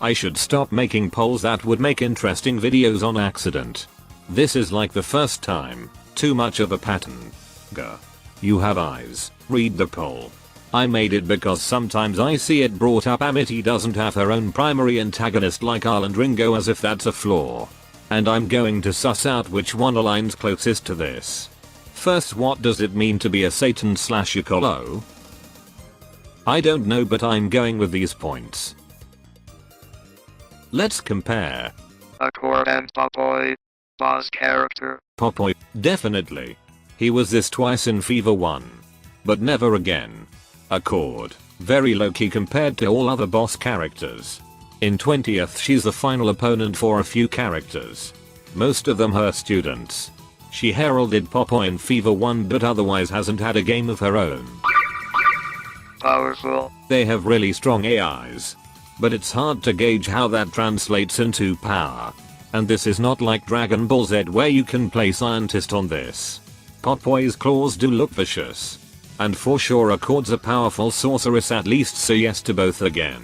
I should stop making polls that would make interesting videos on accident. This is like the first time. Too much of a pattern. Gah. You have eyes. Read the poll. I made it because sometimes I see it brought up Amitie doesn't have her own primary antagonist like Arl and Ringo, as if that's a flaw. And I'm going to suss out which one aligns closest to this. First, what does it mean to be a Satan / Ecolo? I don't know, but I'm going with these points. Let's compare. Accord and Popoi. Boss character. Popoi, definitely. He was this twice in Fever 1. But never again. Accord, very low-key compared to all other boss characters. In 20th, she's the final opponent for a few characters. Most of them her students. She heralded Popoi in Fever 1 but otherwise hasn't had a game of her own. Powerful. They have really strong AIs. But it's hard to gauge how that translates into power. And this is not like Dragon Ball Z where you can play scientist on this. Popoi's claws do look vicious. And for sure Accord's a powerful sorceress at least, so yes to both again.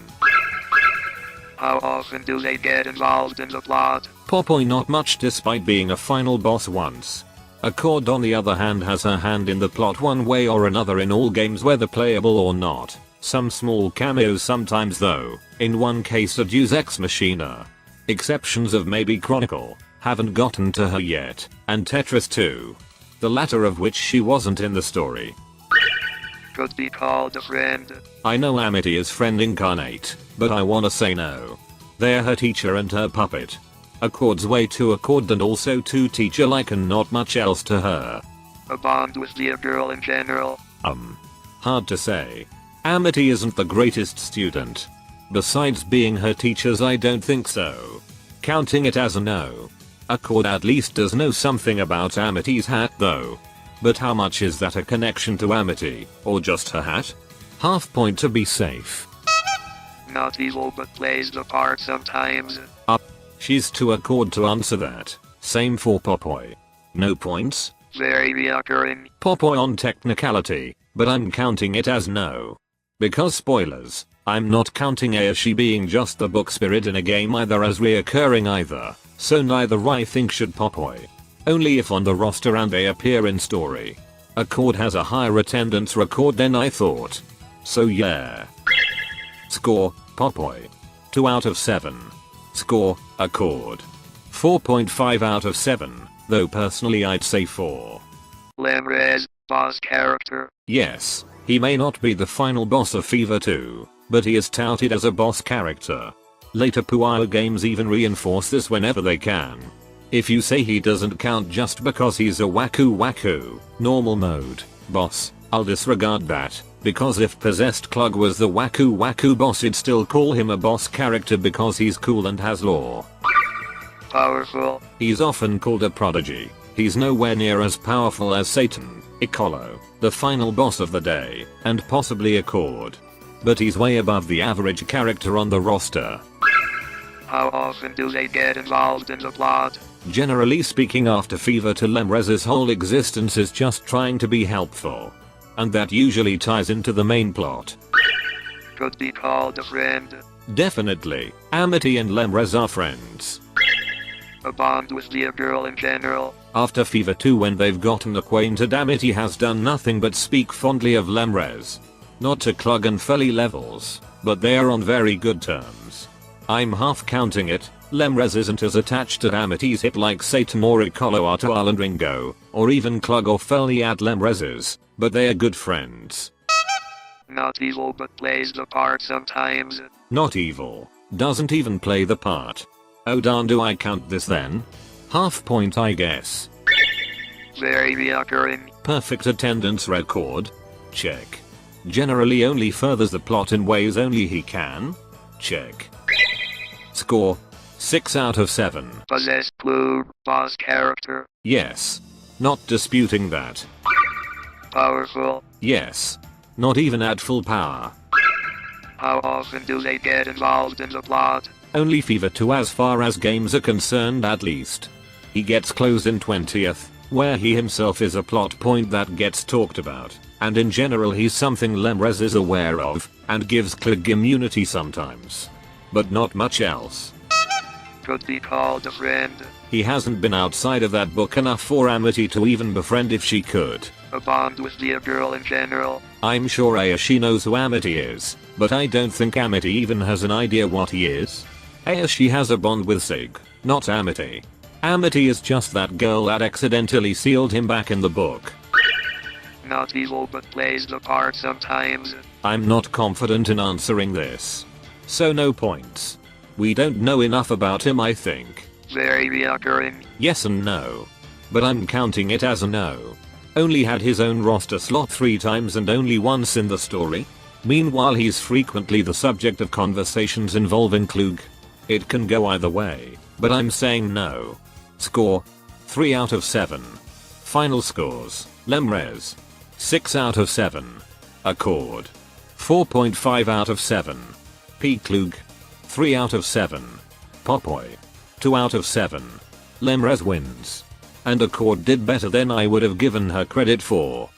How often do they get involved in the plot? Popoi not much despite being a final boss once. Accord on the other hand has her hand in the plot one way or another in all games whether playable or not. Some small cameos sometimes though, in one case a Deus Ex Machina. Exceptions of maybe Chronicle, haven't gotten to her yet, and Tetris 2. The latter of which she wasn't in the story. Could be called a friend. I know Amitie is friend incarnate, but I wanna say no. They're her teacher and her puppet. Accord's way too Accord and also too teacher-like and not much else to her. A bond with the girl in general. Hard to say. Amitie isn't the greatest student. Besides being her teachers, I don't think so. Counting it as a no. Accord at least does know something about Amitie's hat though. But how much is that a connection to Amitie, or just her hat? Half point to be safe. Not evil but plays the part sometimes. She's too Accord to answer that. Same for Popoi. No points? Very reoccurring. Popoi on technicality, but I'm counting it as no. Because spoilers, I'm not counting Ayashii being just the book spirit in a game either as reoccurring either, so neither I think should Popoi. Only if on the roster and they appear in story. Accord has a higher attendance record than I thought. So yeah. Score, Popoi. 2 out of 7. Score, Accord. 4.5 out of 7, though personally I'd say 4. Lemres, boss character. Yes, he may not be the final boss of Fever 2, but he is touted as a boss character. Later Puyo games even reinforce this whenever they can. If you say he doesn't count just because he's a waku normal mode boss, I'll disregard that, because if possessed Klug was the waku boss, I'd still call him a boss character because he's cool and has lore. Powerful. He's often called a prodigy. He's nowhere near as powerful as Satan, Ecolo, the final boss of the day, and possibly Accord. But he's way above the average character on the roster. How often do they get involved in the plot? Generally speaking, after Fever 2, Lemres's whole existence is just trying to be helpful. And that usually ties into the main plot. Could be called a friend. Definitely, Amitie and Lemres are friends. A bond with the girl in general. After Fever 2, when they've gotten acquainted, Amitie has done nothing but speak fondly of Lemres. Not to Klug and Felly levels, but they are on very good terms. I'm half counting it. Lemres isn't as attached to Amitie's hip like Satan or Ecolo are to Arl and Ringo, or even Klug or Felly at Lemres's, but they are good friends. Not evil but plays the part sometimes. Not evil. Doesn't even play the part. Oh darn, do I count this then? Half point I guess. Very reoccurring. Perfect attendance record? Check. Generally only furthers the plot in ways only he can? Check. Score, 6 out of 7. Possessed Klug, boss character. Yes. Not disputing that. Powerful. Yes. Not even at full power. How often do they get involved in the plot? Only Fever 2 as far as games are concerned at least. He gets close in 20th, where he himself is a plot point that gets talked about, and in general he's something Lemres is aware of, and gives Klug immunity sometimes. but not much else. Could be called a friend. He hasn't been outside of that book enough for Amitie to even befriend if she could. A bond with the girl in general. I'm sure Ayashii knows who Amitie is, but I don't think Amitie even has an idea what he is. Ayashii has a bond with Sig, not Amitie. Amitie is just that girl that accidentally sealed him back in the book. Not evil but plays the part sometimes. I'm not confident in answering this. So no points. We don't know enough about him, I think. Very reoccurring. Yes and no. But I'm counting it as a no. Only had his own roster slot 3 times and only once in the story. Meanwhile he's frequently the subject of conversations involving Klug. It can go either way, but I'm saying no. Score: 3 out of 7. Final scores: Lemres 6 out of 7. Accord 4.5 out of 7. Klug 3 out of 7. Popoi 2 out of 7. Lemres wins. And Accord did better than I would have given her credit for.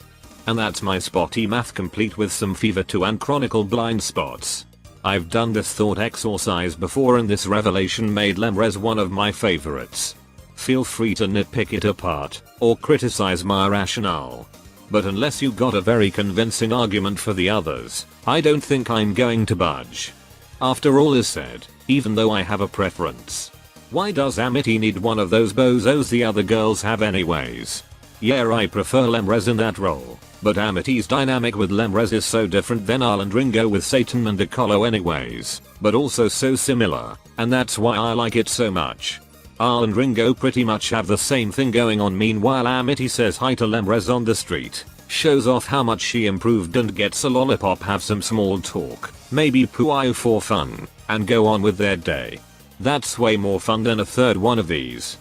And that's my spotty math complete with some fever 2 and chronicle blind spots. I've done this thought exercise before and this revelation made Lemres one of my favorites. Feel free to nitpick it apart, or criticize my rationale. But unless you got a very convincing argument for the others, I don't think I'm going to budge. After all is said, even though I have a preference, why does Amitie need one of those bozos the other girls have anyways? Yeah, I prefer Lemres in that role, but Amitie's dynamic with Lemres is so different than Arl and Ringo with Satan and Ecolo anyways, but also so similar, and that's why I like it so much. Arl and Ringo pretty much have the same thing going on, meanwhile Amitie says hi to Lemres on the street, shows off how much she improved and gets a lollipop, have some small talk, maybe Puyo for fun, and go on with their day. That's way more fun than a third one of these.